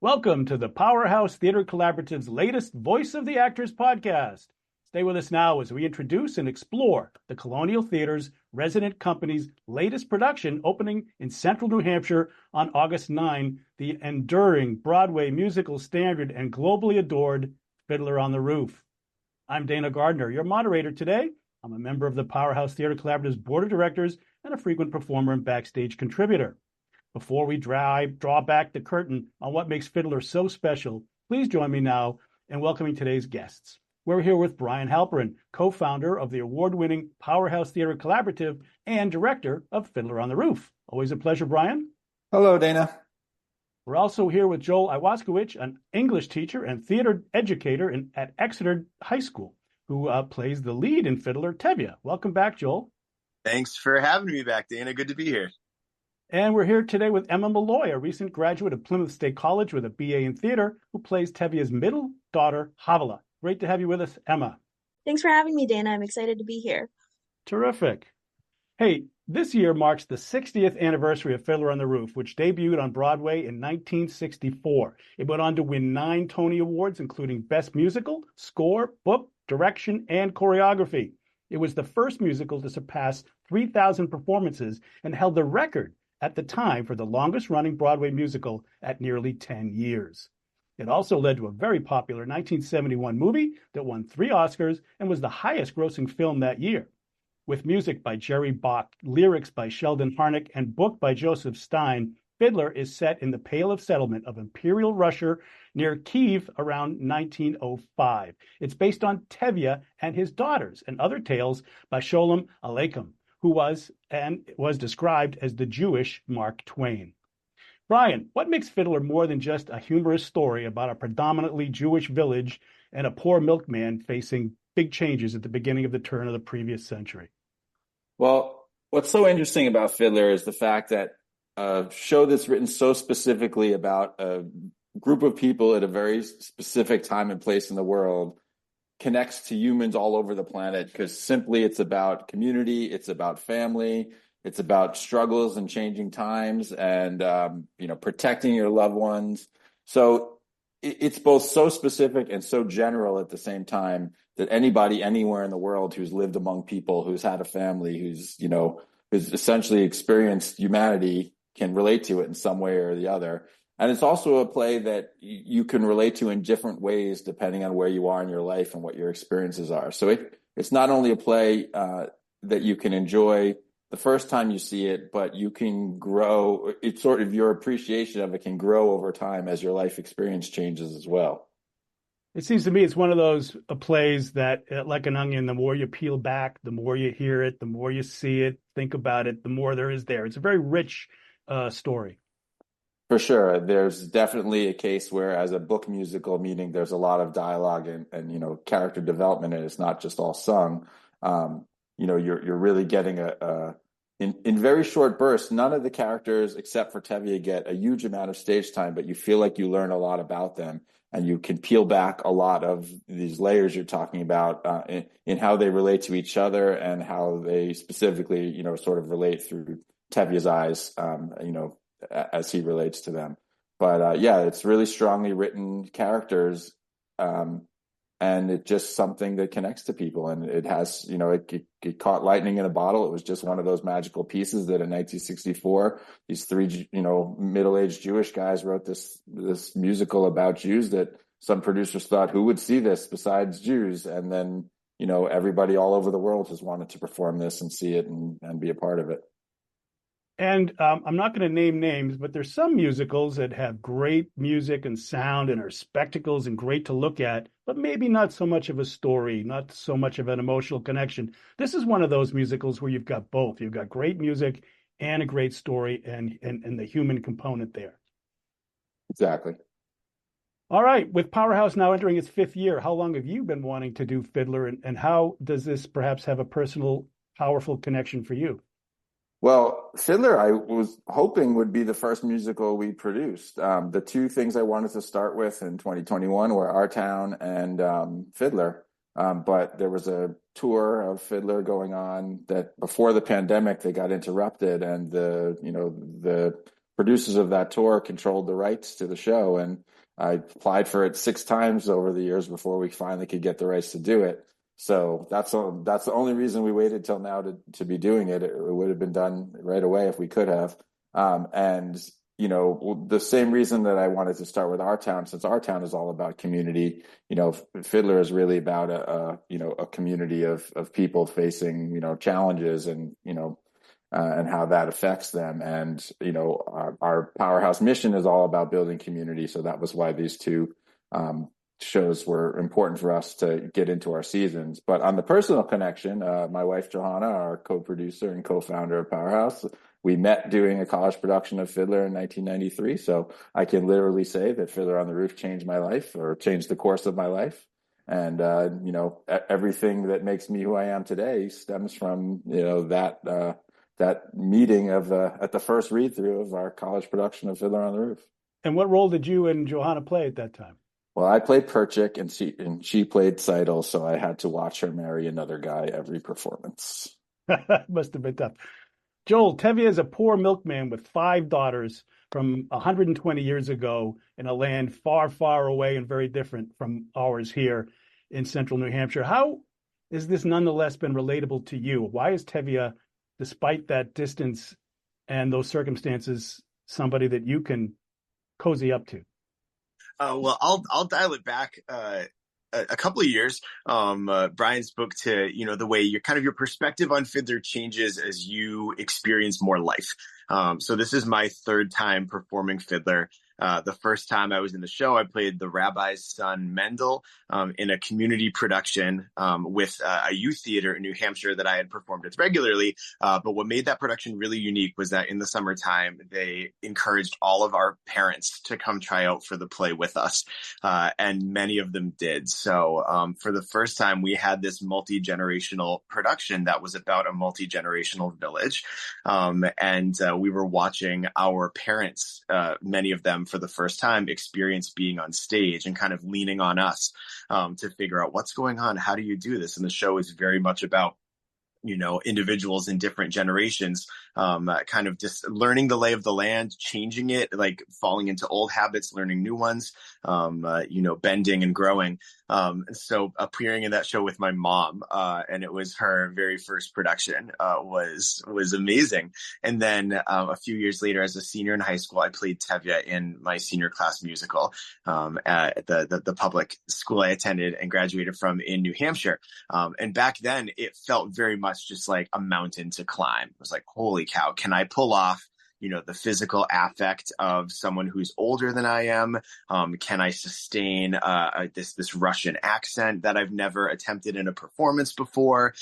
Welcome to the Powerhouse Theatre Collaborative's latest Voice of the Actors podcast. Stay with us now as we introduce and explore the Colonial Theatre's resident company's latest production opening in central New Hampshire on August 9, the enduring Broadway musical standard and globally adored Fiddler on the Roof. I'm Dana Gardner, your moderator today. I'm a member of the Powerhouse Theatre Collaborative's board of directors and a frequent performer and backstage contributor. Before we draw back the curtain on what makes Fiddler so special, please join me now in welcoming today's guests. We're here with Bryan Halperin, co-founder of the award-winning Powerhouse Theatre Collaborative and director of Fiddler on the Roof. Always a pleasure, Bryan. Hello, Dana. We're also here with Joel Iwaskiewicz, an English teacher and theater educator at Exeter High School, who plays the lead in Fiddler, Tevye. Welcome back, Joel. Thanks for having me back, Dana. Good to be here. And we're here today with Emma Malloy, a recent graduate of Plymouth State College with a BA in theater, who plays Tevye's middle daughter, Havala. Great to have you with us, Emma. Thanks for having me, Dana. I'm excited to be here. Terrific. Hey, this year marks the 60th anniversary of Fiddler on the Roof, which debuted on Broadway in 1964. It went on to win 9 Tony Awards, including Best Musical, Score, Book, Direction, and Choreography. It was the first musical to surpass 3,000 performances and held the record at the time for the longest-running Broadway musical at nearly 10 years. It also led to a very popular 1971 movie that won 3 Oscars and was the highest-grossing film that year. With music by Jerry Bach, lyrics by Sheldon Harnick, and book by Joseph Stein, Fiddler is set in the Pale of Settlement of Imperial Russia near Kiev around 1905. It's based on Tevye and his daughters and other tales by Sholem Aleichem, who was described as the Jewish Mark Twain. Bryan, what makes Fiddler more than just a humorous story about a predominantly Jewish village and a poor milkman facing big changes at the beginning of the turn of the previous century? Well, what's so interesting about Fiddler is the fact that a show that's written so specifically about a group of people at a very specific time and place in the world connects to humans all over the planet, because simply it's about community, it's about family, it's about struggles and changing times and protecting your loved ones. So it's both so specific and so general at the same time that anybody anywhere in the world who's lived among people, who's had a family, who's essentially experienced humanity can relate to it in some way or the other. And it's also a play that you can relate to in different ways depending on where you are in your life and what your experiences are. So it's not only a play that you can enjoy the first time you see it, but you can grow. It's sort of your appreciation of it can grow over time as your life experience changes as well. It seems to me it's one of those plays that, like an onion, the more you peel back, the more you hear it, the more you see it, think about it, the more there is there. It's a very rich story. For sure. There's definitely a case where, as a book musical, meaning there's a lot of dialogue and character development, and it's not just all sung. You're really getting in very short bursts. None of the characters except for Tevye get a huge amount of stage time, but you feel like you learn a lot about them, and you can peel back a lot of these layers you're talking about in how they relate to each other and how they specifically, sort of relate through Tevye's eyes, as he relates to them. But it's really strongly written characters, and it's just something that connects to people. And it has, it caught lightning in a bottle. It was just one of those magical pieces that in 1964, these 3, middle-aged Jewish guys wrote this musical about Jews that some producers thought, who would see this besides Jews? And then, everybody all over the world has wanted to perform this and see it and be a part of it. And I'm not going to name names, but there's some musicals that have great music and sound and are spectacles and great to look at, but maybe not so much of a story, not so much of an emotional connection. This is one of those musicals where you've got both. You've got great music and a great story and the human component there. Exactly. All right. With Powerhouse now entering its 5th year, how long have you been wanting to do Fiddler, and how does this perhaps have a personal, powerful connection for you? Well, Fiddler, I was hoping would be the first musical we produced. The 2 things I wanted to start with in 2021 were Our Town and Fiddler. But there was a tour of Fiddler going on that before the pandemic, they got interrupted, and the producers of that tour controlled the rights to the show, and I applied for it 6 times over the years before we finally could get the rights to do it. So that's the only reason we waited till now to be doing it. It would have been done right away if we could have. And the same reason that I wanted to start with Our Town, since Our Town is all about community. Fiddler is really about a community of people facing challenges and how that affects them. And our Powerhouse mission is all about building community. So that was why these two shows were important for us to get into our seasons. But on the personal connection, my wife Johanna, our co-producer and co-founder of Powerhouse, we met doing a college production of Fiddler in 1993. So I can literally say that Fiddler on the Roof changed my life, or changed the course of my life. And everything that makes me who I am today stems from that meeting at the first read through of our college production of Fiddler on the Roof. And what role did you and Johanna play at that time? Well, I played Perchik and she played Seidel, so I had to watch her marry another guy every performance. Must have been tough. Joel, Tevye is a poor milkman with 5 daughters from 120 years ago in a land far, far away and very different from ours here in central New Hampshire. How has this nonetheless been relatable to you? Why is Tevye, despite that distance and those circumstances, somebody that you can cozy up to? Well, I'll dial it back a couple of years. Bryan spoke to the way your perspective on Fiddler changes as you experience more life. So this is my 3rd time performing Fiddler. The first time I was in the show, I played the rabbi's son, Mendel, in a community production with a youth theater in New Hampshire that I had performed with regularly. But what made that production really unique was that in the summertime, they encouraged all of our parents to come try out for the play with us. And many of them did. So for the first time, we had this multi-generational production that was about a multi-generational village. And we were watching our parents, many of them for the first time, experience being on stage and kind of leaning on us to figure out what's going on. How do you do this? And the show is very much about individuals in different generations, kind of just learning the lay of the land, changing it, like falling into old habits, learning new ones, bending and growing. So appearing in that show with my mom, and it was her very first production, was amazing. And then a few years later, as a senior in high school, I played Tevye in my senior class musical at the public school I attended and graduated from in New Hampshire. And back then, it felt very much just like a mountain to climb. It was like, holy cow, can I pull off the physical affect of someone who's older than I am? Can I sustain this Russian accent that I've never attempted in a performance before?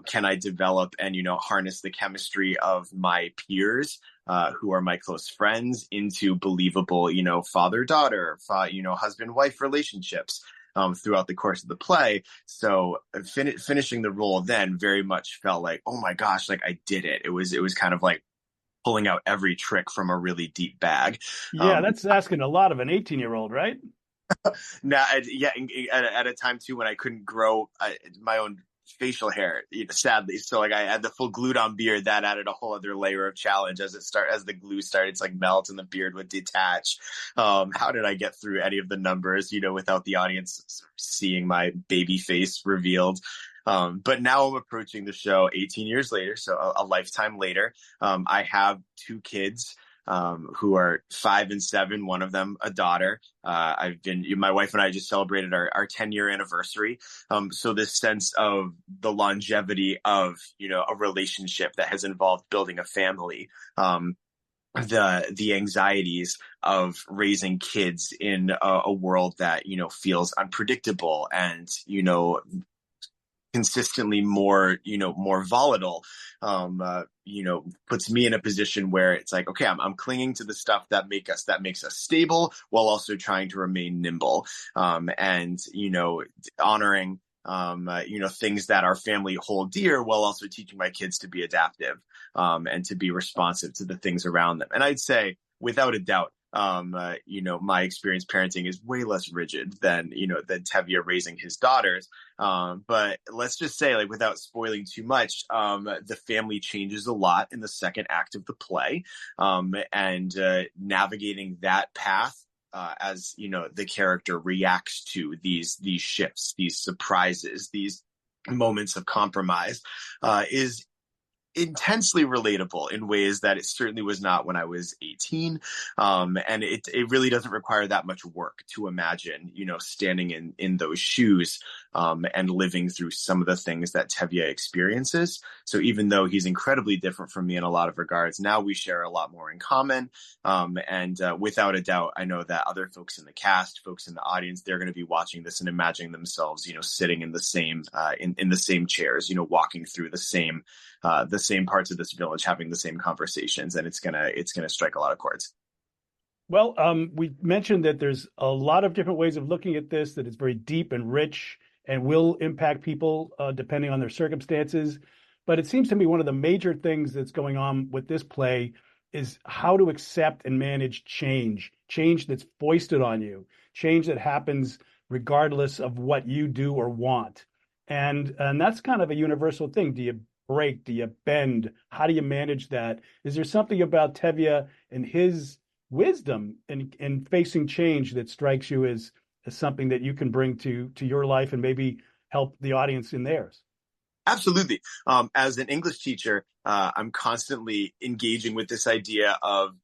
Can I develop and harness the chemistry of my peers, who are my close friends, into believable father-daughter, husband-wife relationships throughout the course of the play? So finishing the role then very much felt like, oh my gosh, like I did it. It was kind of like pulling out every trick from a really deep bag. Yeah, that's asking a lot of an 18-year-old, right? At a time too when I couldn't grow my own facial hair, sadly. So like I had the full glued on beard. That added a whole other layer of challenge as the glue started to like melt and the beard would detach. How did I get through any of the numbers, without the audience seeing my baby face revealed? But now I'm approaching the show 18 years later, so a lifetime later. I have 2 kids who are 5 and 7, one of them a daughter. My wife and I just celebrated our 10-year anniversary. So this sense of the longevity of, a relationship that has involved building a family, the anxieties of raising kids in a world that, feels unpredictable and, consistently more volatile, puts me in a position where it's like, okay, I'm clinging to the stuff that makes us stable while also trying to remain nimble, and honoring things that our family hold dear while also teaching my kids to be adaptive, and to be responsive to the things around them. And I'd say, without a doubt, my experience parenting is way less rigid than Tevye raising his daughters. But let's just say, like, without spoiling too much, the family changes a lot in the second act of the play, and navigating that path. As the character reacts to these shifts, these surprises, these moments of compromise, is intensely relatable in ways that it certainly was not when I was 18. And it really doesn't require that much work to imagine, standing in those shoes, and living through some of the things that Tevye experiences. So even though he's incredibly different from me in a lot of regards, now we share a lot more in common. And without a doubt, I know that other folks in the cast, folks in the audience, they're going to be watching this and imagining themselves, sitting in the same, in the same chairs, walking through the same parts of this village, having the same conversations, and it's gonna strike a lot of chords. Well, we mentioned that there's a lot of different ways of looking at this, that it's very deep and rich and will impact people depending on their circumstances. But it seems to me one of the major things that's going on with this play is how to accept and manage change that's foisted on you, change that happens regardless of what you do or want. And that's kind of a universal thing. Do you break? Do you bend? How do you manage that? Is there something about Tevye and his wisdom in facing change that strikes you as something that you can bring to your life and maybe help the audience in theirs? Absolutely. As an English teacher, I'm constantly engaging with this idea of,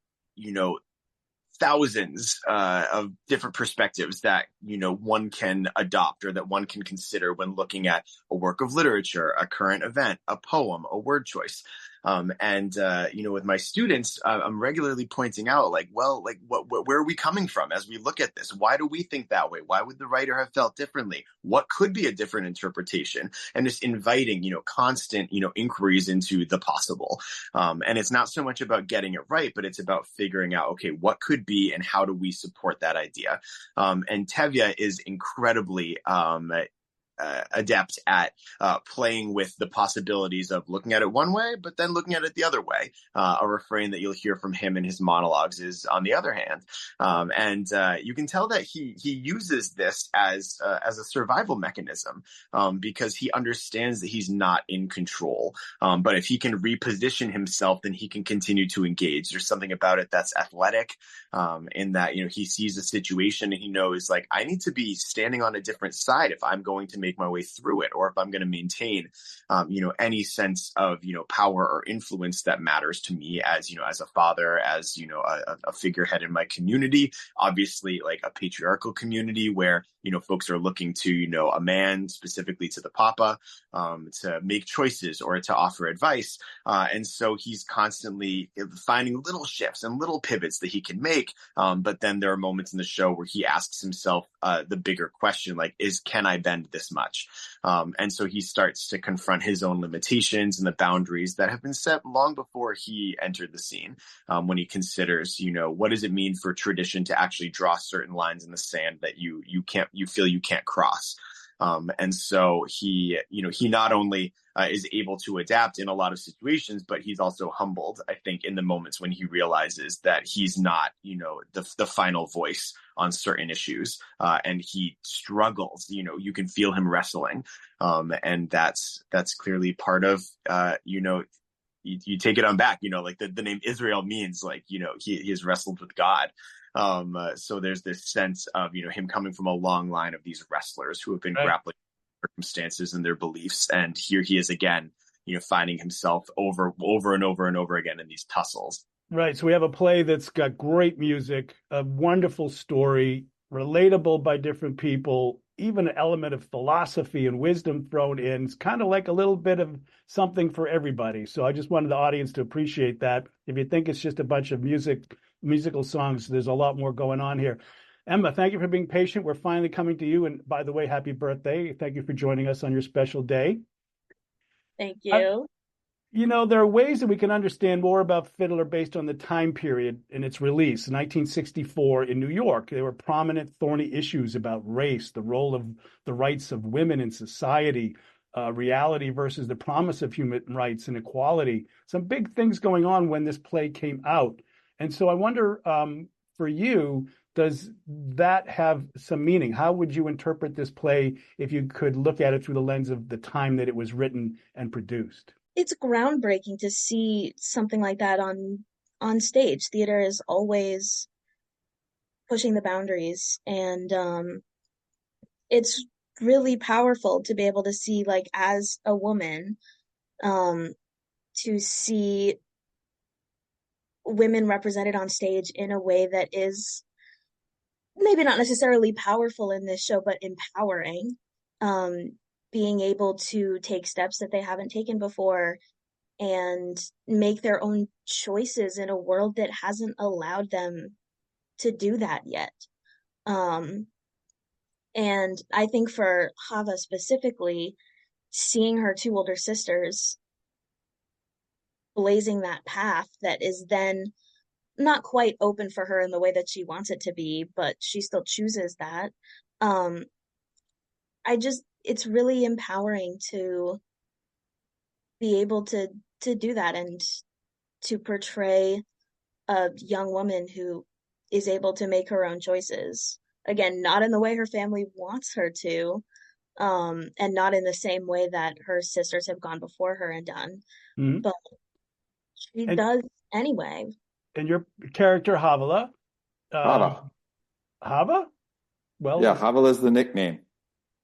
thousands of different perspectives that one can adopt or that one can consider when looking at a work of literature, a current event, a poem, a word choice. With my students, I'm regularly pointing out, where are we coming from as we look at this? Why do we think that way? Why would the writer have felt differently? What could be a different interpretation? And just inviting, constant, inquiries into the possible. And it's not so much about getting it right, but it's about figuring out, okay, what could be and how do we support that idea? And Tevye is incredibly adept at playing with the possibilities of looking at it one way, but then looking at it the other way. A refrain that you'll hear from him in his monologues is "on the other hand," and you can tell that he uses this as a survival mechanism, because he understands that he's not in control. But if he can reposition himself, then he can continue to engage. There's something about it that's athletic, in that he sees a situation and he knows, like, I need to be standing on a different side if I'm going to make my way through it, or if I'm going to maintain, any sense of, power or influence that matters to me as a father, as, a figurehead in my community, obviously like a patriarchal community where, folks are looking to, a man, specifically to the papa, to make choices or to offer advice. And so he's constantly finding little shifts and little pivots that he can make. But then there are moments in the show where he asks himself the bigger question, like, can I bend this much? And so he starts to confront his own limitations and the boundaries that have been set long before he entered the scene, when he considers, what does it mean for tradition to actually draw certain lines in the sand that you feel you can't cross. And so he not only is able to adapt in a lot of situations, but he's also humbled, I think, in the moments when he realizes that he's not, the final voice on certain issues, and he struggles. You can feel him wrestling, and that's clearly part of, you take it on back. Like the name Israel means, like, he has wrestled with God. So there's this sense of, him coming from a long line of these wrestlers who have been grappling with circumstances and their beliefs. And here he is again, finding himself over and over and over again in these tussles. Right. So we have a play that's got great music, a wonderful story, relatable by different people, even an element of philosophy and wisdom thrown in. It's kind of like a little bit of something for everybody. So I just wanted the audience to appreciate that. If you think it's just a bunch of musical songs, there's a lot more going on here. Emma, thank you for being patient. We're finally coming to you. And by the way, happy birthday. Thank you for joining us on your special day. Thank you. There are ways that we can understand more about Fiddler based on the time period in its release. In 1964 in New York, there were prominent thorny issues about race, the role of the rights of women in society, reality versus the promise of human rights and equality. Some big things going on when this play came out. And so I wonder, for you, does that have some meaning? How would you interpret this play if you could look at it through the lens of the time that it was written and produced? It's groundbreaking to see something like that on stage. Theater is always pushing the boundaries, and it's really powerful to be able to see, like, as a woman, to see women represented on stage in a way that is maybe not necessarily powerful in this show, but empowering. Being able to take steps that they haven't taken before and make their own choices in a world that hasn't allowed them to do that yet. And I think for Chava specifically, seeing her two older sisters blazing that path that is then not quite open for her in the way that she wants it to be, but she still chooses that. It's really empowering to be able to do that and to portray a young woman who is able to make her own choices. Again, not in the way her family wants her to, and not in the same way that her sisters have gone before her and done, but she does anyway. And your character, Havala. Chava. Chava? Well, yeah, Havala is the nickname,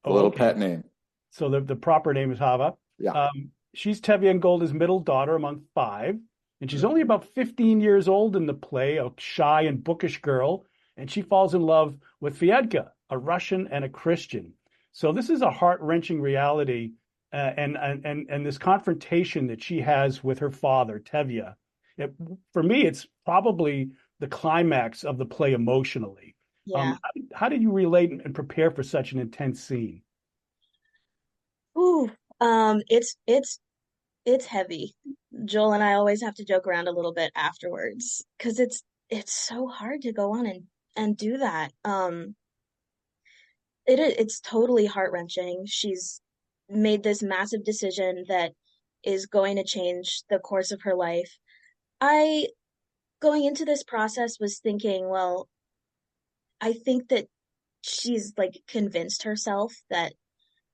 the little pet name. So the proper name is Chava. Yeah. She's Tevye and Golda's middle daughter among five, and she's only about 15 years old in the play, a shy and bookish girl, and she falls in love with Fyedka, a Russian and a Christian. So this is a heart-wrenching reality, and this confrontation that she has with her father, Tevye. For me, it's probably the climax of the play emotionally. Yeah. How do you relate and prepare for such an intense scene? Ooh, it's heavy. Joel and I always have to joke around a little bit afterwards because it's so hard to go on and do that. It's totally heart-wrenching. She's made this massive decision that is going to change the course of her life. I, going into this process, was thinking, well, I think that she's like convinced herself that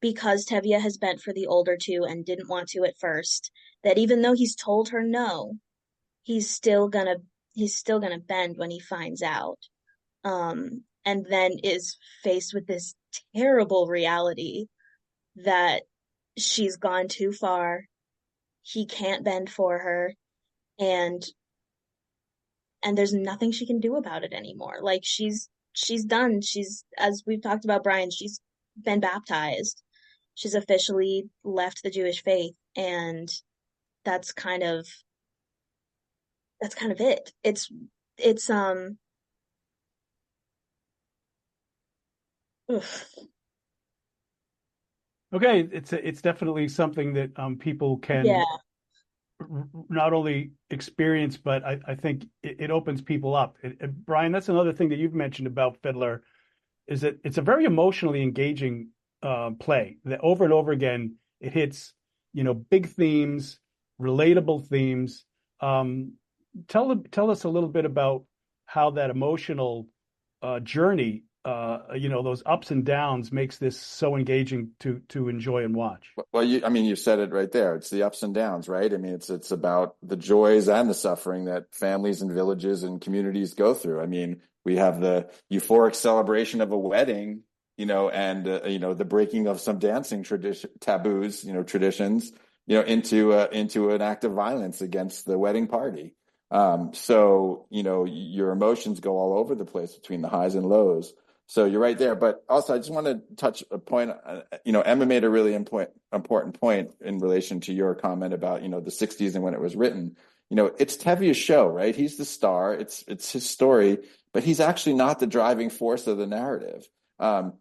because Tevye has bent for the older two and didn't want to at first, that even though he's told her no, he's still gonna bend when he finds out. And then is faced with this terrible reality that she's gone too far. He can't bend for her, and there's nothing she can do about it anymore. Like she's done. She's, as we've talked about, Bryan, she's been baptized. She's officially left the Jewish faith, and that's kind of it. It's oof. Okay, it's definitely something that people can not only experience, but I think it opens people up. Bryan, that's another thing that you've mentioned about Fiddler, is that it's a very emotionally engaging play that over and over again it hits, big themes, relatable themes. Tell us a little bit about how that emotional journey, those ups and downs, makes this so engaging to enjoy and watch. Well, you said it right there. It's the ups and downs, right? I mean, it's about the joys and the suffering that families and villages and communities go through. I mean, we have the euphoric celebration of a wedding, and the breaking of some dancing taboos, traditions, into an act of violence against the wedding party. So your emotions go all over the place between the highs and lows. So you're right there. But also, I just want to touch a point. Emma made a really important point in relation to your comment about, the 60s and when it was written. It's Tevye's show, right? He's the star. It's his story, but he's actually not the driving force of the narrative.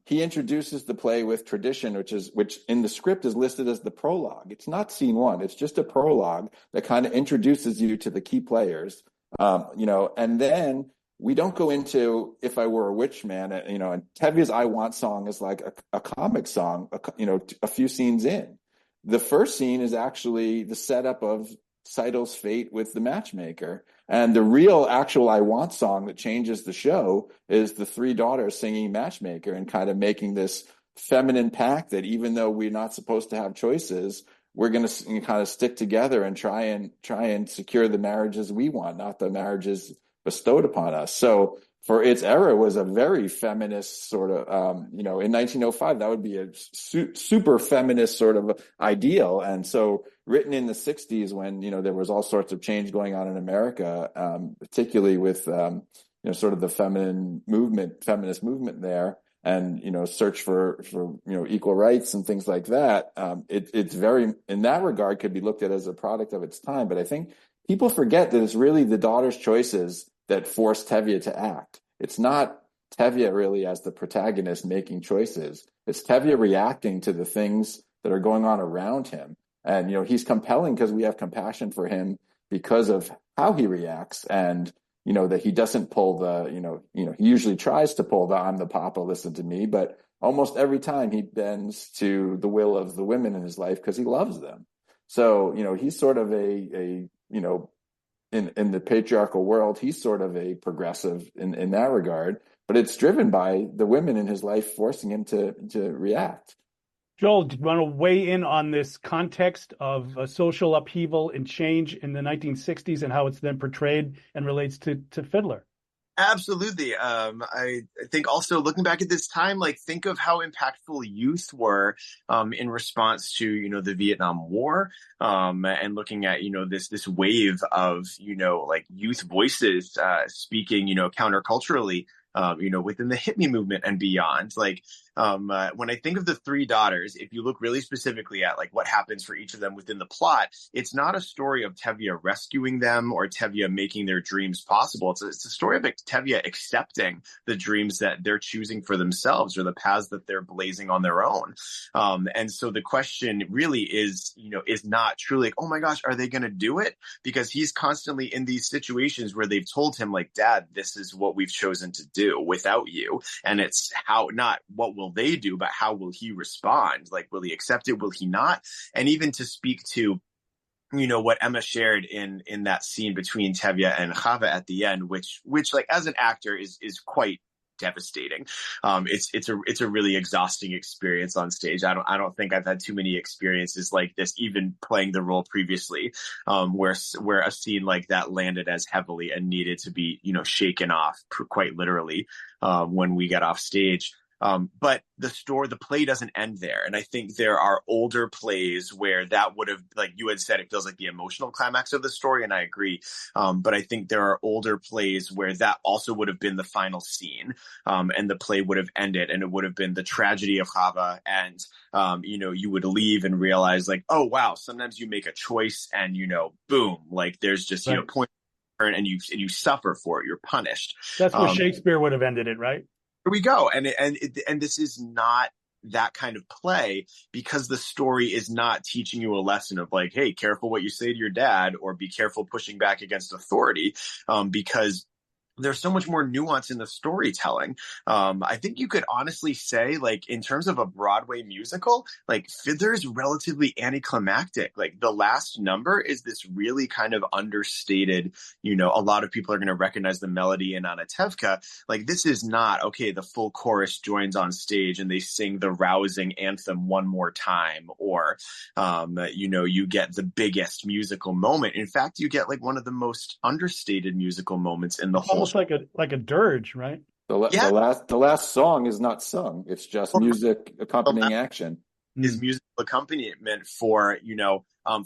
He introduces the play with tradition, which in the script is listed as the prologue. It's not scene one. It's just a prologue that kind of introduces you to the key players. And then we don't go into If I Were a Witch Man, and Tevye's I Want song is like a comic song, a few scenes in. The first scene is actually the setup of Seidel's fate with the matchmaker. And the real actual I Want song that changes the show is the three daughters singing Matchmaker and kind of making this feminine pact that even though we're not supposed to have choices, we're going to kind of stick together and try and secure the marriages we want, not the marriages bestowed upon us. So for its era was a very feminist sort of, in 1905, that would be a super feminist sort of ideal. And so written in the 60s when, there was all sorts of change going on in America, particularly with, sort of the feminist movement there and, search for equal rights and things like that. It's very, in that regard, could be looked at as a product of its time. But I think people forget that it's really the daughter's choices that forced Tevye to act. It's not Tevye really as the protagonist making choices. It's Tevye reacting to the things that are going on around him. And, he's compelling because we have compassion for him because of how he reacts and, that he doesn't pull the, he usually tries to pull the I'm the papa, listen to me, but almost every time he bends to the will of the women in his life because he loves them. So, he's sort of in the patriarchal world, he's sort of a progressive in that regard, but it's driven by the women in his life forcing him to react. Joel, do you want to weigh in on this context of social upheaval and change in the 1960s and how it's then portrayed and relates to Fiddler? Absolutely. I think also looking back at this time, think of how impactful youth were in response to, the Vietnam War and looking at, this wave of, youth voices speaking, counterculturally, within the hippie movement and beyond. When I think of the three daughters, if you look really specifically at what happens for each of them within the plot, it's not a story of Tevye rescuing them or Tevye making their dreams possible. It's a story of Tevye accepting the dreams that they're choosing for themselves or the paths that they're blazing on their own. And so the question really is not truly oh my gosh, are they going to do it? Because he's constantly in these situations where they've told him Dad, this is what we've chosen to do without you. And it's how, not what will they do, but how will he respond? Will he accept it? Will he not? And even to speak to, what Emma shared in that scene between Tevye and Chava at the end, which as an actor is quite devastating. It's a really exhausting experience on stage. I don't think I've had too many experiences like this, even playing the role previously, where a scene like that landed as heavily and needed to be, shaken off quite literally when we got off stage. But the play doesn't end there. And I think there are older plays where that would have, like you had said, it feels like the emotional climax of the story. And I agree. But I think there are older plays where that also would have been the final scene. And the play would have ended and it would have been the tragedy of Chava. And, you would leave and realize oh, wow, sometimes you make a choice and, boom, there's just, right. Point and you suffer for it. You're punished. That's where Shakespeare would have ended it, right? Here we go. And this is not that kind of play because the story is not teaching you a lesson of hey, careful what you say to your dad or be careful pushing back against authority because there's so much more nuance in the storytelling. I think you could honestly say, in terms of a Broadway musical, Fiddler is relatively anticlimactic. The last number is this really kind of understated, a lot of people are going to recognize the melody in Anatevka. This is not, okay, the full chorus joins on stage and they sing the rousing anthem one more time, or, you get the biggest musical moment. In fact, you get one of the most understated musical moments in the whole. Almost like a dirge, right? The last song is not sung; it's just music accompanying action. Is musical accompaniment for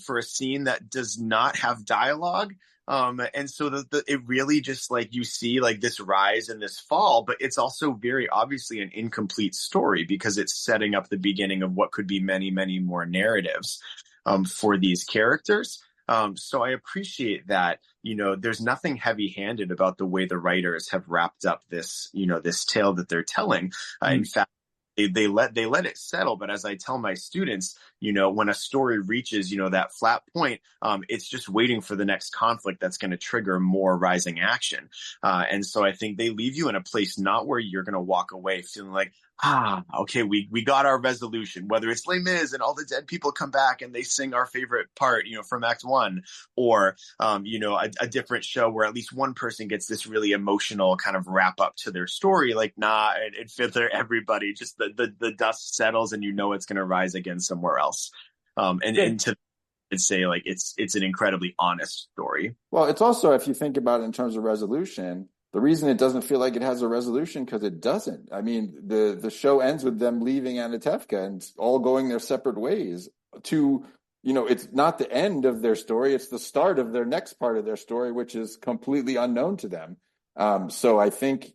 for a scene that does not have dialogue, and so it really just you see this rise and this fall, but it's also very obviously an incomplete story because it's setting up the beginning of what could be many, many more narratives for these characters. So I appreciate that, there's nothing heavy-handed about the way the writers have wrapped up this, this tale that they're telling. In fact, they let it settle. But as I tell my students, when a story reaches, that flat point, it's just waiting for the next conflict that's going to trigger more rising action. And so I think they leave you in a place not where you're going to walk away feeling like, okay, we got our resolution, whether it's Les Mis and all the dead people come back and they sing our favorite part, from Act One, or, a different show where at least one person gets this really emotional kind of wrap up to their story. Like, in Fiddler, everybody just the dust settles and it's going to rise again somewhere else. And to say, like, it's an incredibly honest story. Well, it's also, if you think about it in terms of resolution, the reason it doesn't feel like it has a resolution because it doesn't. I mean, the show ends with them leaving Anatevka and all going their separate ways to, it's not the end of their story. It's the start of their next part of their story, which is completely unknown to them. So I think,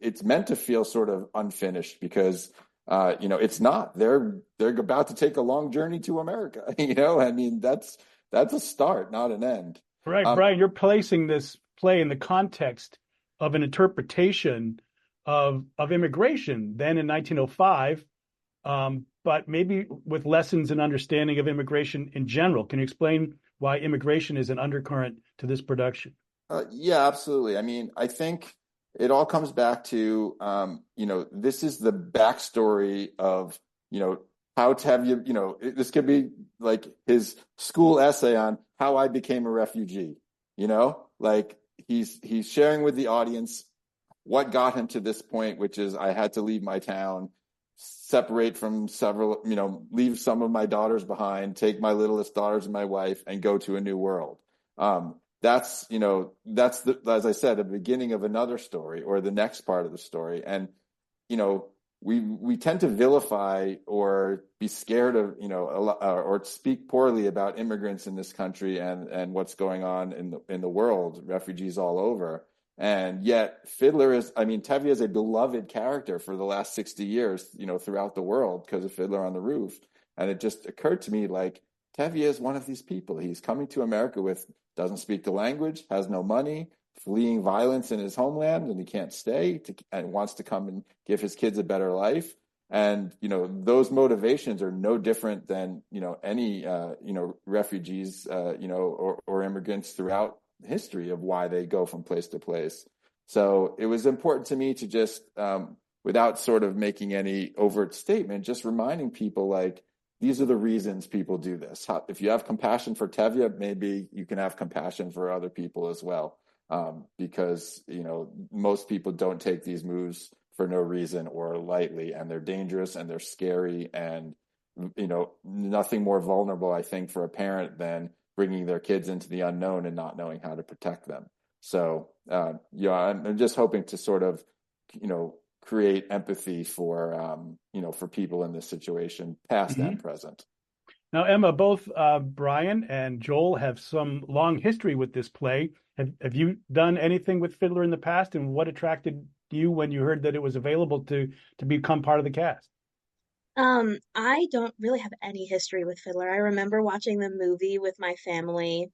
it's meant to feel sort of unfinished because, it's not. They're about to take a long journey to America. I mean, that's a start, not an end. Right, Bryan, you're placing this play in the context of an interpretation of immigration then in 1905, but maybe with lessons and understanding of immigration in general. Can you explain why immigration is an undercurrent to this production? Yeah, absolutely. I mean, I think it all comes back to, this is the backstory of, how Tevye, this could be like his school essay on how I became a refugee, like he's sharing with the audience what got him to this point, which is I had to leave my town, separate from several, leave some of my daughters behind, take my littlest daughters and my wife and go to a new world. That's as I said, the beginning of another story or the next part of the story. And, we tend to vilify or be scared of, or speak poorly about immigrants in this country and what's going on in the world, refugees all over. And yet Tevye is a beloved character for the last 60 years, throughout the world because of Fiddler on the Roof. And it just occurred to me, like, Tevye is one of these people. He's coming to America doesn't speak the language, has no money, fleeing violence in his homeland, and he can't stay and wants to come and give his kids a better life. And, those motivations are no different than, any, refugees, or immigrants throughout history of why they go from place to place. So it was important to me to just, without sort of making any overt statement, just reminding people, like, these are the reasons people do this. If you have compassion for Tevye, maybe you can have compassion for other people as well. Because, most people don't take these moves for no reason or lightly, and they're dangerous and they're scary and, nothing more vulnerable, I think, for a parent than bringing their kids into the unknown and not knowing how to protect them. So, I'm just hoping to sort of, create empathy for, for people in this situation, past and present. Now, Emma, both Bryan and Joel have some long history with this play. Have you done anything with Fiddler in the past, and what attracted you when you heard that it was available to become part of the cast? I don't really have any history with Fiddler. I remember watching the movie with my family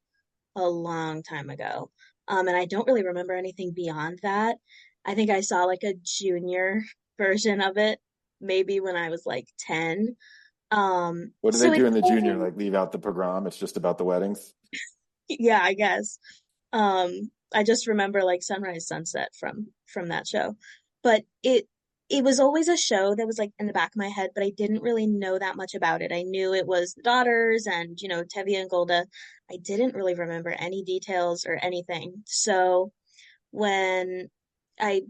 a long time ago. And I don't really remember anything beyond that. I think I saw like a junior version of it, maybe when I was like 10. What do they do in the junior? Like leave out the pogrom? It's just about the weddings? Yeah, I guess. I just remember like Sunrise Sunset from that show. But it was always a show that was like in the back of my head, but I didn't really know that much about it. I knew it was the daughters and, Tevye and Golda. I didn't really remember any details or anything. So when I,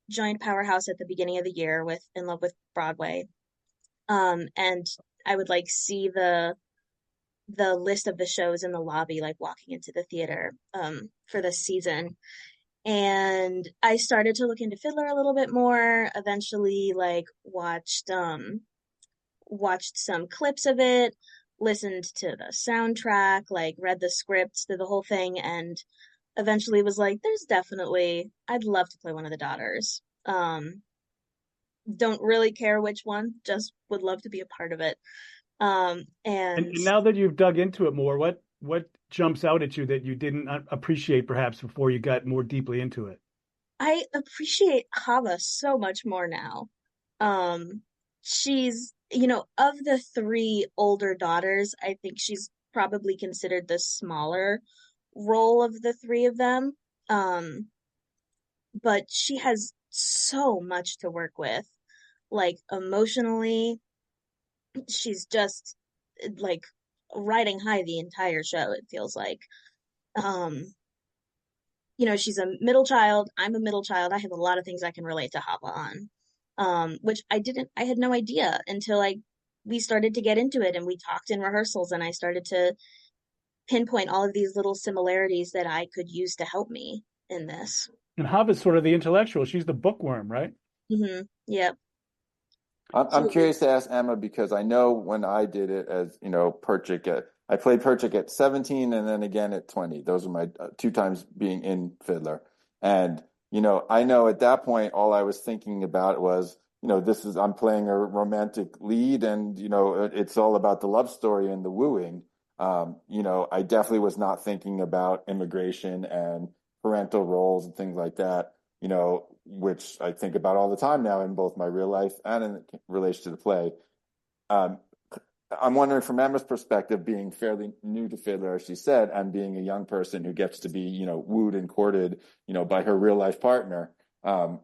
joined Powerhouse at the beginning of the year with In Love with Broadway, and I would like see the list of the shows in the lobby, like walking into the theater, for this season. And I started to look into Fiddler a little bit more, eventually like watched some clips of it, listened to the soundtrack, like read the scripts, did the whole thing, and eventually was like, I'd love to play one of the daughters. Don't really care which one, just would love to be a part of it. And now that you've dug into it more, what jumps out at you that you didn't appreciate perhaps before you got more deeply into it? I appreciate Chava so much more now. she's, of the three older daughters, I think she's probably considered the smaller role of the three of them. Um, but she has so much to work with, like emotionally. She's just like riding high the entire show, it feels like. Um, she's a middle child. I'm a middle child. I have a lot of things I can relate to Hava on. Which I had no idea until we started to get into it and we talked in rehearsals and I started to pinpoint all of these little similarities that I could use to help me in this. And Hava's sort of the intellectual. She's the bookworm, right? Mm-hmm. Yep. I'm curious to ask Emma because I know when I did it as, Perchik I played Perchik at 17 and then again at 20. Those are my two times being in Fiddler. And, I know at that point, all I was thinking about was, I'm playing a romantic lead and, it's all about the love story and the wooing. I definitely was not thinking about immigration and parental roles and things like that, which I think about all the time now in both my real life and in relation to the play. I'm wondering from Emma's perspective, being fairly new to Fiddler, as she said, and being a young person who gets to be, wooed and courted, by her real life partner, what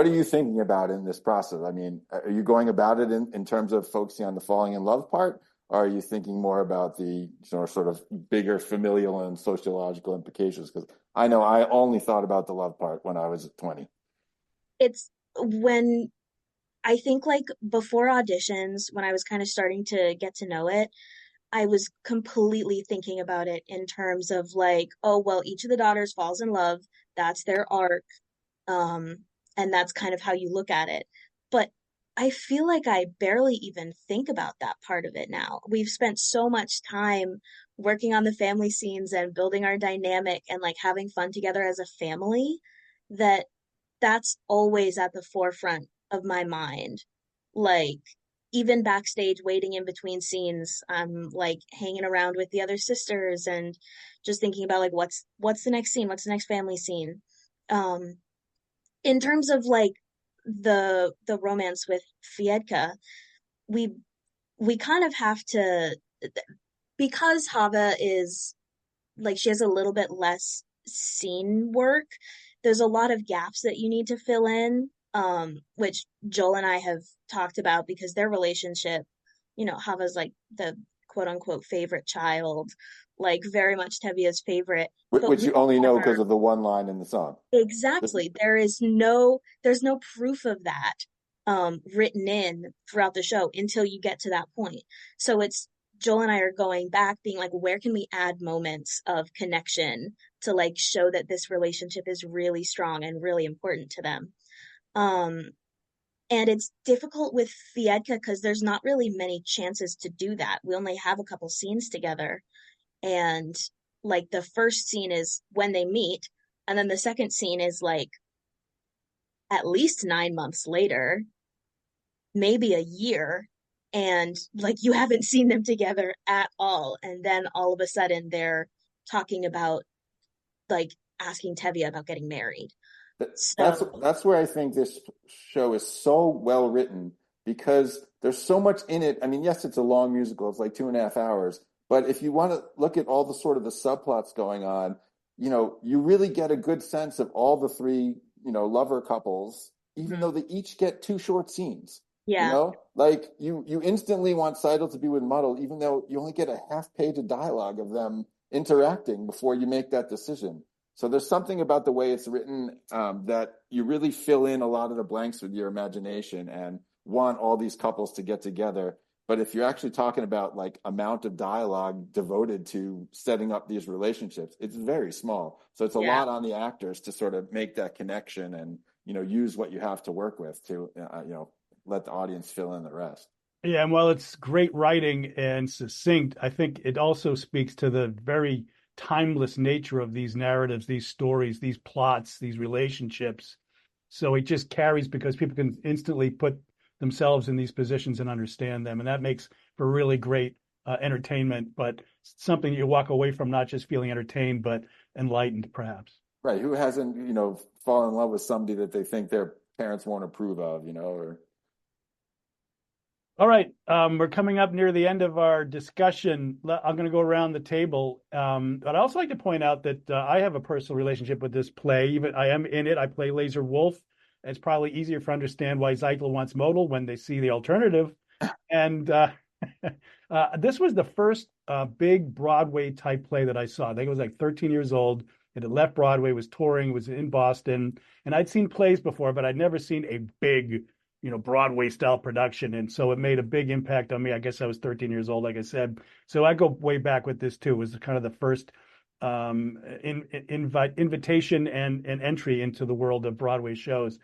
are you thinking about in this process? I mean, are you going about it in terms of focusing on the falling in love part? Or are you thinking more about the sort of bigger familial and sociological implications? Because I know I only thought about the love part when I was 20. It's when I think before auditions, when I was kind of starting to get to know it, I was completely thinking about it in terms of oh, well, each of the daughters falls in love. That's their arc. And that's kind of how you look at it. But I feel like I barely even think about that part of it now. We've spent so much time working on the family scenes and building our dynamic and having fun together as a family that that's always at the forefront of my mind. Even backstage waiting in between scenes, I'm hanging around with the other sisters and just thinking about what's the next scene, what's the next family scene. In terms of the romance with Fiedka, we kind of have to, because Hava is she has a little bit less scene work, there's a lot of gaps that you need to fill in, which Joel and I have talked about because their relationship, Hava's the quote unquote favorite child, very much Tevia's favorite. Which you only know because of the one line in the song. Exactly. There's no proof of that written in throughout the show until you get to that point. So it's Joel and I are going back being where can we add moments of connection to show that this relationship is really strong and really important to them. And it's difficult with Fiedka because there's not really many chances to do that. We only have a couple scenes together. And the first scene is when they meet, and then the second scene is at least 9 months later, maybe a year, and you haven't seen them together at all. And then all of a sudden they're talking about asking Tevye about getting married. That's where I think this show is so well written because there's so much in it. I mean, yes, it's a long musical. It's 2.5 hours. But if you want to look at all the sort of the subplots going on, you really get a good sense of all the three, lover couples, even though they each get 2 short scenes. Yeah. You instantly want Seidel to be with Muddle, even though you only get a half page of dialogue of them interacting before you make that decision. So there's something about the way it's written that you really fill in a lot of the blanks with your imagination and want all these couples to get together. But if you're actually talking about amount of dialogue devoted to setting up these relationships, it's very small. So it's a lot on the actors to sort of make that connection and, use what you have to work with to, let the audience fill in the rest. Yeah. And while it's great writing and succinct, I think it also speaks to the very timeless nature of these narratives, these stories, these plots, these relationships. So it just carries because people can instantly put themselves in these positions and understand them. And that makes for really great entertainment, but something you walk away from not just feeling entertained, but enlightened, perhaps. Right. Who hasn't, fallen in love with somebody that they think their parents won't approve of, or All right, we're coming up near the end of our discussion. I'm going to go around the table. But I'd also like to point out that I have a personal relationship with this play. Even I am in it. I play Laser Wolf. It's probably easier to understand why Zeitel wants modal when they see the alternative. And this was the first big Broadway type play that I saw. I think it was like 13 years old. It had left Broadway, was touring, was in Boston. And I'd seen plays before, but I'd never seen a big Broadway style production. And so it made a big impact on me. I guess I was 13 years old, like I said. So I go way back with this too. It was kind of the first invitation and entry into the world of Broadway shows.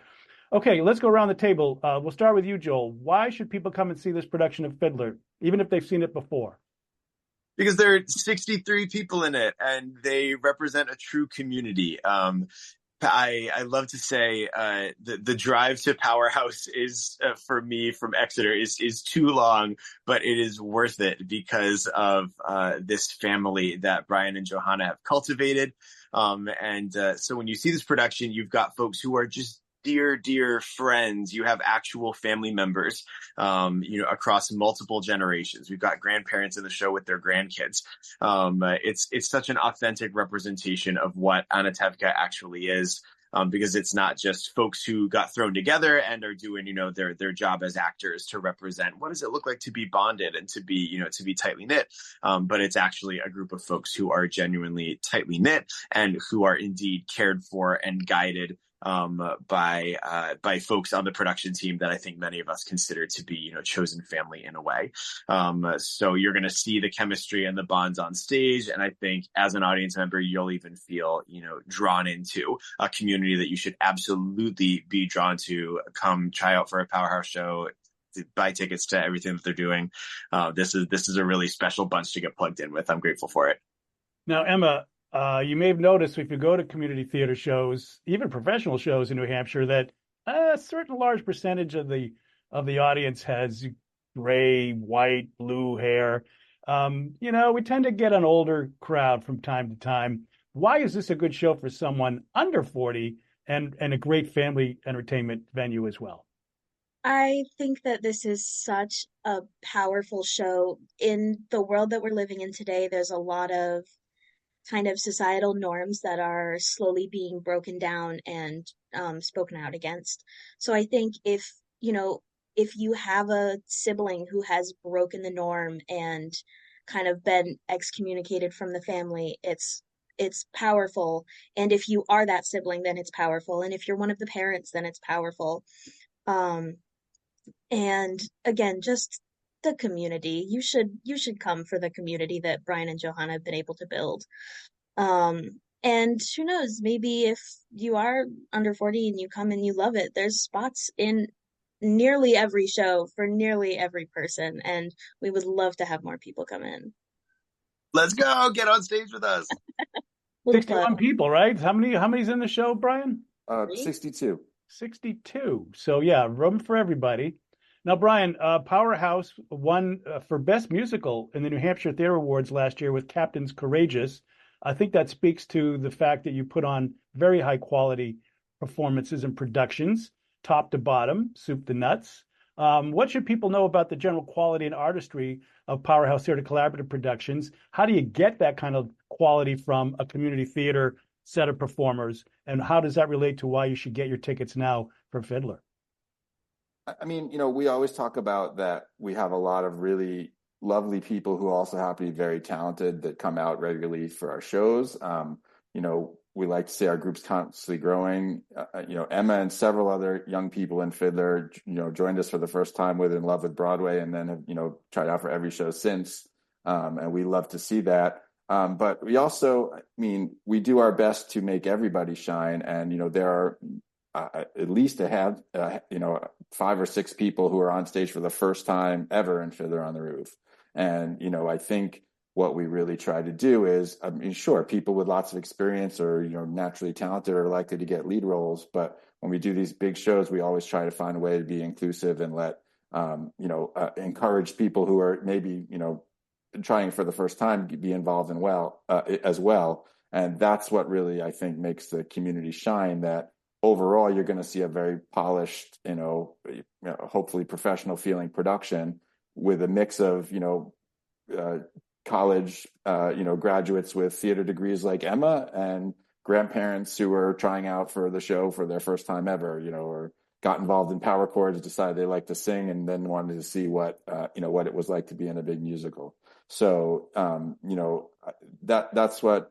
Okay, let's go around the table. We'll start with you, Joel. Why should people come and see this production of Fiddler, even if they've seen it before? Because there are 63 people in it, and they represent a true community. I love to say the drive to Powerhouse is for me from Exeter is too long, but it is worth it because of this family that Bryan and Johanna have cultivated. So when you see this production, you've got folks who are just dear friends. You have actual family members, across multiple generations. We've got grandparents in the show with their grandkids. It's such an authentic representation of what Anatevka actually is. Because it's not just folks who got thrown together and are doing, their job as actors to represent what does it look like to be bonded and to be tightly knit. But it's actually a group of folks who are genuinely tightly knit and who are indeed cared for and guided by folks on the production team that I think many of us consider to be, chosen family in a way. So you're going to see the chemistry and the bonds on stage. And I think as an audience member, you'll even feel, drawn into a community that you should absolutely be drawn to. Come try out for a Powerhouse show, buy tickets to everything that they're doing. This is a really special bunch to get plugged in with. I'm grateful for it. Now, Emma, you may have noticed if you go to community theater shows, even professional shows in New Hampshire, that a certain large percentage of the audience has gray, white, blue hair. We tend to get an older crowd from time to time. Why is this a good show for someone under 40 and a great family entertainment venue as well? I think that this is such a powerful show. In the world that we're living in today, there's a lot of kind of societal norms that are slowly being broken down and spoken out against. So I think if you have a sibling who has broken the norm and kind of been excommunicated from the family, it's powerful. And if you are that sibling, then it's powerful. And if you're one of the parents, then it's powerful. And again, just the community. You should come for the community that Bryan and Johanna have been able to build. And who knows, maybe if you are under 40 and you come and you love it, there's spots in nearly every show for nearly every person, and we would love to have more people come in. Let's go, get on stage with us. 61 people, right? How many's in the show, Bryan? 62. 62. So yeah, room for everybody. Now, Bryan, Powerhouse won for Best Musical in the New Hampshire Theatre Awards last year with Captain's Courageous. I think that speaks to the fact that you put on very high quality performances and productions, top to bottom, soup to nuts. What should people know about the general quality and artistry of Powerhouse Theatre Collaborative productions? How do you get that kind of quality from a community theater set of performers? And how does that relate to why you should get your tickets now for Fiddler? I mean, we always talk about that we have a lot of really lovely people who also happen to be very talented that come out regularly for our shows. We like to say our group's constantly growing. Emma and several other young people in Fiddler, joined us for the first time with In Love with Broadway and then have, tried out for every show since. And we love to see that. But we also, we do our best to make everybody shine. And, there are at least to have 5 or 6 people who are on stage for the first time ever in Fiddler on the Roof. And I think what we really try to do is, sure, people with lots of experience or naturally talented are likely to get lead roles, but when we do these big shows, we always try to find a way to be inclusive and let encourage people who are maybe trying for the first time be involved as well. And that's what really I think makes the community shine, that overall, you're going to see a very polished, hopefully professional feeling production with a mix of, college, graduates with theater degrees like Emma and grandparents who are trying out for the show for their first time ever, or got involved in power chords, decided they liked to sing, and then wanted to see what it was like to be in a big musical. So, that's what,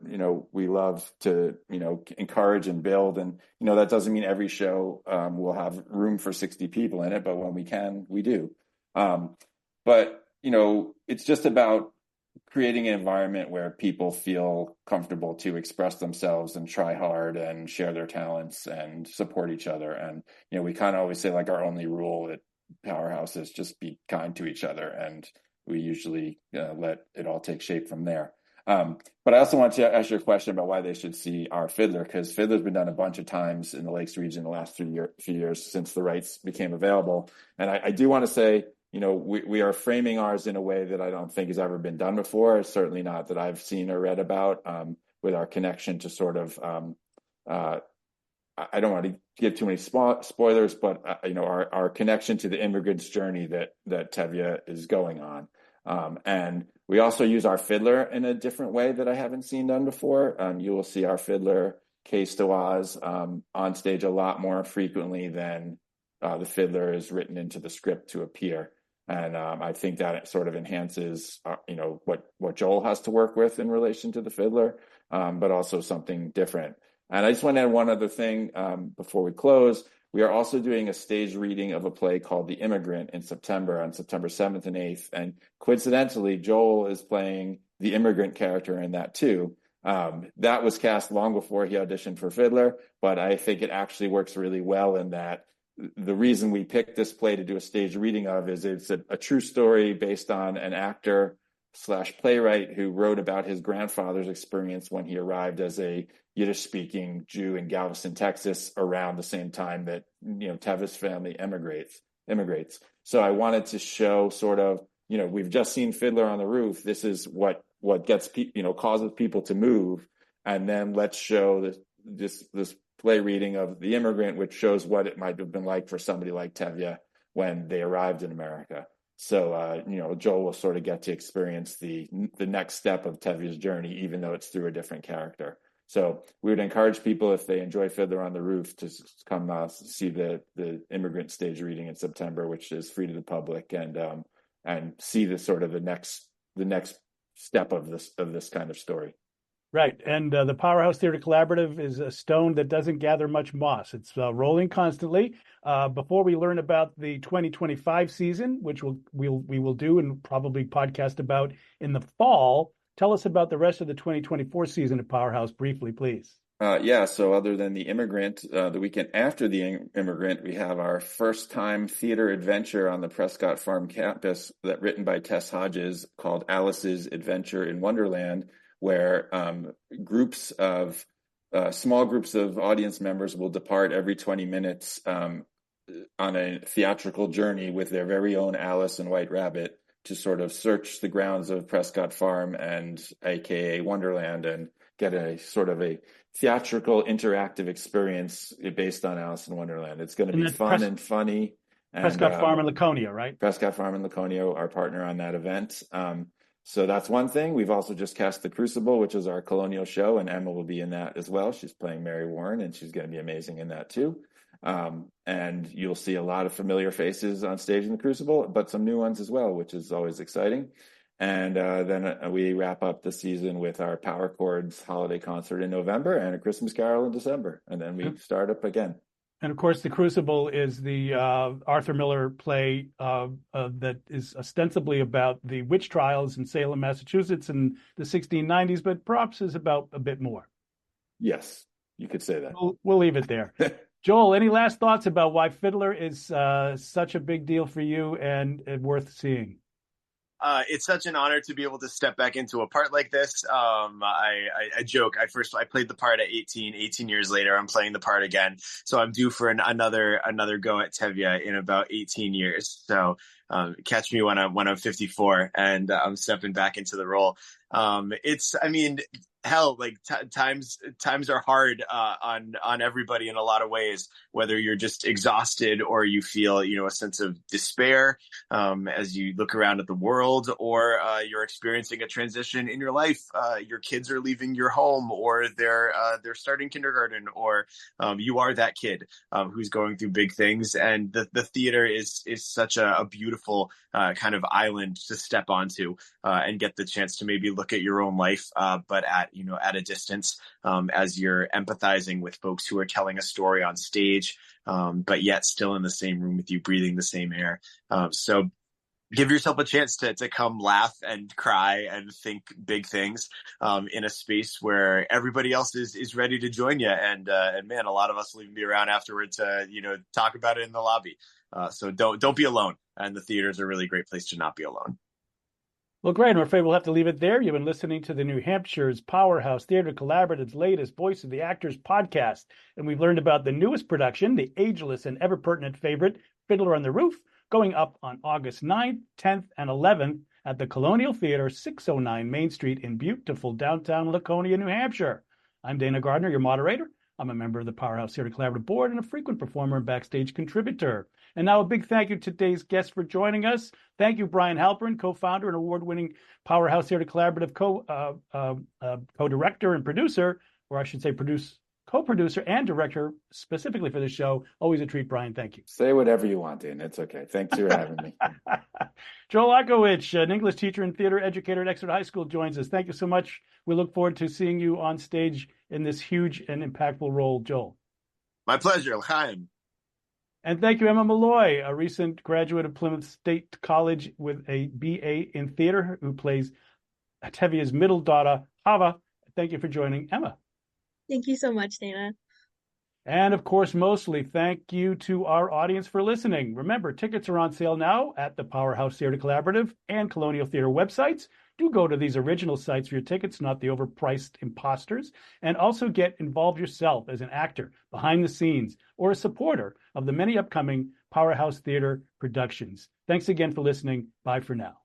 we love to, encourage and build. And, that doesn't mean every show will have room for 60 people in it, but when we can, we do. But, it's just about creating an environment where people feel comfortable to express themselves and try hard and share their talents and support each other. And, we kind of always say, like, our only rule at Powerhouse is just be kind to each other. And we usually let it all take shape from there. But I also want to ask you a question about why they should see our Fiddler, because Fiddler's been done a bunch of times in the Lakes region the last few years since the rights became available. And I do want to say, we are framing ours in a way that I don't think has ever been done before. It's certainly not that I've seen or read about, with our connection to sort of, I don't want to give too many spoilers, but our connection to the immigrant's journey that Tevye is going on. And we also use our Fiddler in a different way that I haven't seen done before. You will see our Fiddler, Case to Oz, on stage a lot more frequently than the Fiddler is written into the script to appear. And I think that it sort of enhances, what Joel has to work with in relation to the Fiddler, but also something different. And I just want to add one other thing before we close. We are also doing a stage reading of a play called The Immigrant in September, on September 7th and 8th. And coincidentally, Joel is playing the immigrant character in that too. That was cast long before he auditioned for Fiddler, but I think it actually works really well in that the reason we picked this play to do a stage reading of is it's a true story based on an actor / playwright who wrote about his grandfather's experience when he arrived as a Yiddish-speaking Jew in Galveston, Texas, around the same time that Tevye's family immigrates. So I wanted to show sort of, we've just seen Fiddler on the Roof. This is what gets causes people to move, and then let's show this play reading of The Immigrant, which shows what it might have been like for somebody like Tevye when they arrived in America. So, Joel will sort of get to experience the next step of Tevye's journey, even though it's through a different character. So we would encourage people, if they enjoy Fiddler on the Roof, to come see the Immigrant stage reading in September, which is free to the public, and see the next step of this kind of story. Right. And the Powerhouse Theatre Collaborative is a stone that doesn't gather much moss. It's rolling constantly. Before we learn about the 2025 season, which we will do and probably podcast about in the fall, tell us about the rest of the 2024 season at Powerhouse briefly, please. So other than The Immigrant, the weekend after The Immigrant, we have our first time theater adventure on the Prescott Farm campus written by Tess Hodges, called Alice's Adventure in Wonderland, where small groups of audience members will depart every 20 minutes on a theatrical journey with their very own Alice and White Rabbit to sort of search the grounds of Prescott Farm and AKA Wonderland and get a sort of a theatrical interactive experience based on Alice in Wonderland. It's going to be fun and funny. Prescott Farm and Laconia, right? Prescott Farm and Laconia, our partner on that event. So that's one thing. We've also just cast The Crucible, which is our Colonial show, and Emma will be in that as well. She's playing Mary Warren, and she's going to be amazing in that too. And you'll see a lot of familiar faces on stage in The Crucible, but some new ones as well, which is always exciting. And then we wrap up the season with our Power Chords holiday concert in November and a Christmas Carol in December. And then we start up again. And of course, The Crucible is the Arthur Miller play that is ostensibly about the witch trials in Salem, Massachusetts in the 1690s, but perhaps is about a bit more. Yes, you could say that. We'll leave it there. Joel, any last thoughts about why Fiddler is such a big deal for you and worth seeing? It's such an honor to be able to step back into a part like this. I joke. I played the part at 18 years later. I'm playing the part again. So I'm due for another go at Tevye in about 18 years. So catch me when I'm 54 and I'm stepping back into the role. hell, like times are hard on everybody in a lot of ways, whether you're just exhausted or you feel, you know, a sense of despair as you look around at the world, or you're experiencing a transition in your life. Your kids are leaving your home, or they're starting kindergarten, or you are that kid who's going through big things. And the theater is such a beautiful kind of island to step onto and get the chance to maybe look at your own life, but at a distance, as you're empathizing with folks who are telling a story on stage, but yet still in the same room with you, breathing the same air. So give yourself a chance to come laugh and cry and think big things in a space where everybody else is ready to join you. And man, a lot of us will even be around afterwards to, talk about it in the lobby. So don't be alone. And the theater is a really great place to not be alone. Well, great. I'm afraid we'll have to leave it there. You've been listening to the New Hampshire's Powerhouse Theatre Collaborative's latest Voice of the Actors podcast. And we've learned about the newest production, the ageless and ever-pertinent favorite, Fiddler on the Roof, going up on August 9th, 10th, and 11th at the Colonial Theatre, 609 Main Street in beautiful downtown Laconia, New Hampshire. I'm Dana Gardner, your moderator. I'm a member of the Powerhouse Theatre Collaborative Board and a frequent performer and backstage contributor. And now a big thank you to today's guests for joining us. Thank you, Bryan Halperin, co-founder and award-winning Powerhouse Theatre Collaborative co-director and producer, or I should say co-producer and director specifically for the show. Always a treat, Bryan. Thank you. Say whatever you want, Dan. It's okay. Thanks for having me. Joel Iwaskiewicz, an English teacher and theater educator at Exeter High School, joins us. Thank you so much. We look forward to seeing you on stage in this huge and impactful role, Joel. My pleasure, L'chaim. And thank you, Emma Malloy, a recent graduate of Plymouth State College with a BA in theater, who plays Tevia's middle daughter, Chava. Thank you for joining, Emma. Thank you so much, Dana. And of course, mostly thank you to our audience for listening. Remember, tickets are on sale now at the Powerhouse Theatre Collaborative and Colonial Theatre websites. Do go to these original sites for your tickets, not the overpriced imposters, and also get involved yourself as an actor behind the scenes or a supporter of the many upcoming Powerhouse Theatre productions. Thanks again for listening. Bye for now.